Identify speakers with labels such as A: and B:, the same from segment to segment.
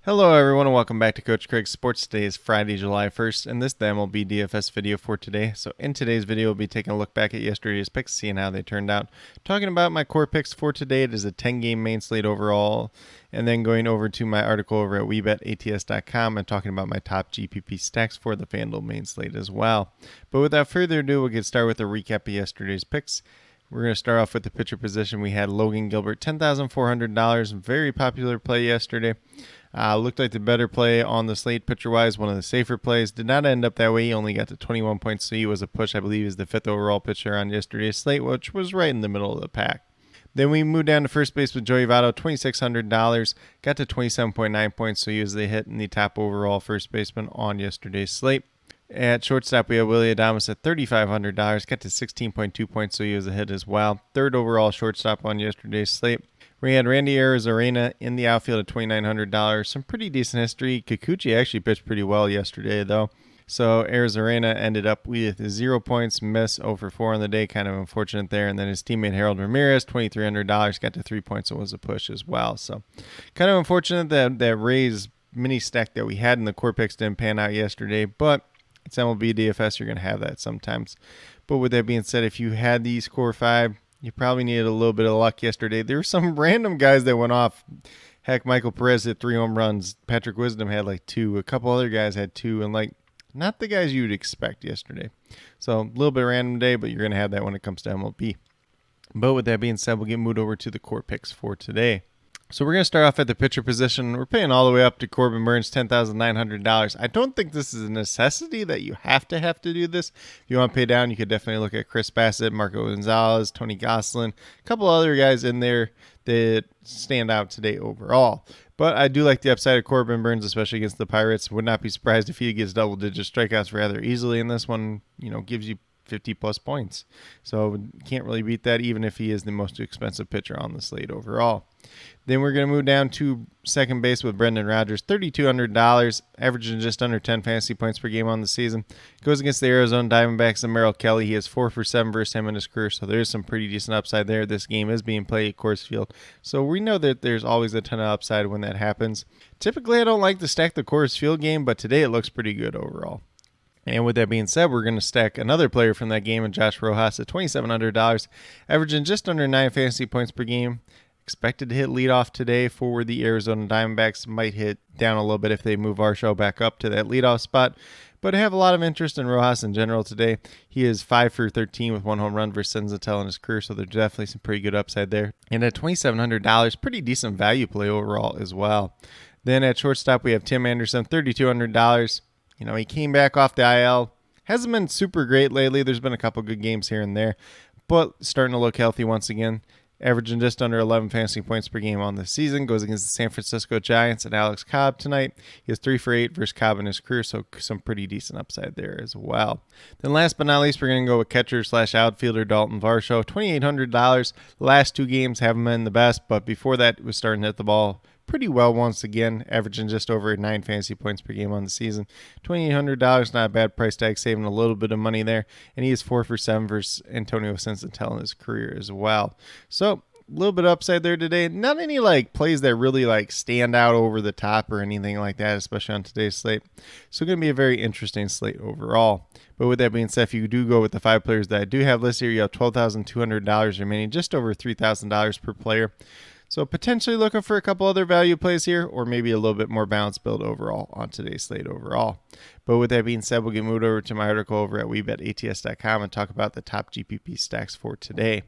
A: Hello everyone and welcome back to Coach Craig's Sports. Today is Friday, July 1st, and this is the MLB DFS video for today. So in today's video, we'll be taking a look back at yesterday's picks, seeing how they turned out. Talking about my core picks for today, it is a 10-game main slate overall, and then going over to my article over at WeBetATS.com and talking about my top GPP stacks for the FanDuel main slate as well. But without further ado, we'll get started with a recap of yesterday's picks. We're going to start off with the pitcher position. We had Logan Gilbert, $10,400, very popular play yesterday. Looked like the better play on the slate pitcher-wise, one of the safer plays. Did not end up that way. He only got to 21 points, so he was a push. I believe he's the 5th overall pitcher on yesterday's slate, which was right in the middle of the pack. Then we moved down to first base with Joey Votto, $2,600. Got to 27.9 points, so he was the hit in the top overall first baseman on yesterday's slate. At shortstop, we have Willy Adames at $3,500. Got to 16.2 points, so he was a hit as well. 3rd overall shortstop on yesterday's slate. We had Randy Arozarena in the outfield at $2,900. Some pretty decent history. Kikuchi actually pitched pretty well yesterday, though. So Arozarena ended up with 0 points, miss 0 for 4 on the day. Kind of unfortunate there. And then his teammate Harold Ramirez, $2,300, got to 3 points. It was a push as well. So kind of unfortunate that Rays mini stack that we had in the core picks didn't pan out yesterday. But it's MLB DFS. You're going to have that sometimes. But with that being said, if you had these core 5, you probably needed a little bit of luck yesterday. There were some random guys that went off. Heck, Michael Perez hit 3 home runs. Patrick Wisdom had like 2. A couple other guys had 2. And not the guys you would expect yesterday. So a little bit random day, but you're going to have that when it comes to MLB. But with that being said, we'll get moved over to the core picks for today. So we're going to start off at the pitcher position. We're paying all the way up to Corbin Burnes, $10,900. I don't think this is a necessity that you have to do this. If you want to pay down, you could definitely look at Chris Bassett, Marco Gonzalez, Tony Gonsolin, a couple other guys in there that stand out today overall. But I do like the upside of Corbin Burnes, especially against the Pirates. Would not be surprised if he gets double-digit strikeouts rather easily in this one. Gives you 50-plus points. So can't really beat that, even if he is the most expensive pitcher on the slate overall. Then we're going to move down to second base with Brendan Rodgers, $3,200, averaging just under 10 fantasy points per game on the season. Goes against the Arizona Diamondbacks and Merrill Kelly. He is 4 for 7 versus him in his career, so there's some pretty decent upside there. This game is being played at Coors Field, so we know that there's always a ton of upside when that happens. Typically, I don't like to stack the Coors Field game, but today it looks pretty good overall. And with that being said, we're going to stack another player from that game in Josh Rojas at $2,700, averaging just under 9 fantasy points per game. Expected to hit leadoff today for the Arizona Diamondbacks. Might hit down a little bit if they move Varsho back up to that leadoff spot. But I have a lot of interest in Rojas in general today. He is 5 for 13 with 1 home run versus Senzatel in his career, so there's definitely some pretty good upside there. And at $2,700, pretty decent value play overall as well. Then at shortstop, we have Tim Anderson, $3,200. He came back off the IL. Hasn't been super great lately. There's been a couple good games here and there, but starting to look healthy once again. Averaging just under 11 fantasy points per game on the season. Goes against the San Francisco Giants and Alex Cobb tonight. He has 3 for 8 versus Cobb in his career, so some pretty decent upside there as well. Then last but not least, we're going to go with catcher/outfielder Dalton Varsho. $2,800. Last 2 games haven't been the best, but before that, it was starting to hit the ball pretty well once again, averaging just over 9 fantasy points per game on the season. $2,800, not a bad price tag, saving a little bit of money there. And he is 4 for 7 versus Antonio Senzatel in his career as well. So a little bit of upside there today. Not any plays that really stand out over the top or anything like that, especially on today's slate. So going to be a very interesting slate overall. But with that being said, if you do go with the 5 players that I do have listed here, you have $12,200 remaining, just over $3,000 per player. So potentially looking for a couple other value plays here, or maybe a little bit more balanced build overall on today's slate overall. But with that being said, we'll get moved over to my article over at WeBetATS.com and talk about the top GPP stacks for today.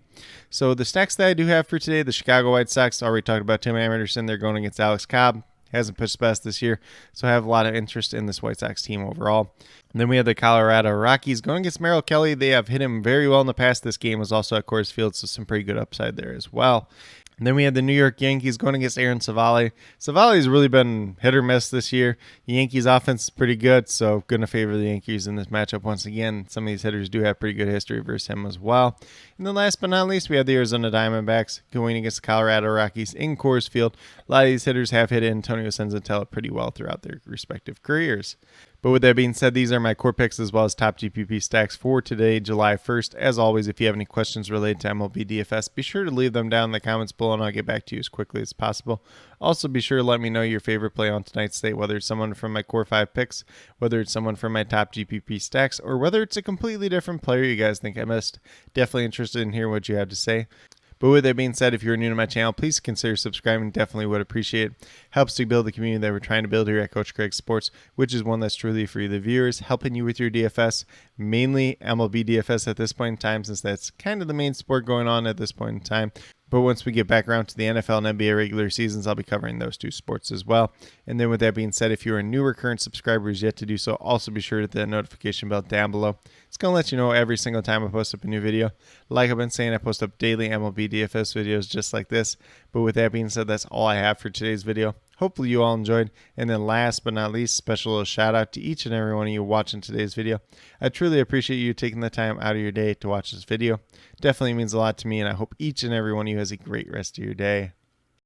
A: So the stacks that I do have for today, the Chicago White Sox, already talked about Tim Anderson. They're going against Alex Cobb. Hasn't pitched best this year, so I have a lot of interest in this White Sox team overall. And then we have the Colorado Rockies going against Merrill Kelly. They have hit him very well in the past. This game was also at Coors Field, so some pretty good upside there as well. And then we had the New York Yankees going against Aaron Savali. Savali's really been hit or miss this year. The Yankees offense is pretty good, so going to favor the Yankees in this matchup once again. Some of these hitters do have pretty good history versus him as well. And then last but not least, we have the Arizona Diamondbacks going against the Colorado Rockies in Coors Field. A lot of these hitters have hit Antonio Senzatel pretty well throughout their respective careers. But with that being said, these are my core picks as well as top GPP stacks for today, July 1st. As always, if you have any questions related to MLB DFS, be sure to leave them down in the comments below and I'll get back to you as quickly as possible. Also, be sure to let me know your favorite play on tonight's slate, whether it's someone from my core 5 picks, whether it's someone from my top GPP stacks, or whether it's a completely different player you guys think I missed. Definitely interested in hearing what you have to say. But with that being said, if you're new to my channel, please consider subscribing. Definitely would appreciate it. Helps to build the community that we're trying to build here at Coach Craig Sports, which is one that's truly for you, the viewers, helping you with your DFS, mainly MLB DFS at this point in time, since that's kind of the main sport going on at this point in time. But once we get back around to the NFL and NBA regular seasons, I'll be covering those two sports as well. And then with that being said, if you're a newer current subscriber who's yet to do so, also be sure to hit that notification bell down below. It's going to let you know every single time I post up a new video. Like I've been saying, I post up daily MLB DFS videos just like this. But with that being said, that's all I have for today's video. Hopefully you all enjoyed. And then last but not least, special little shout out to each and every one of you watching today's video. I truly appreciate you taking the time out of your day to watch this video. Definitely means a lot to me, and I hope each and every one of you has a great rest of your day.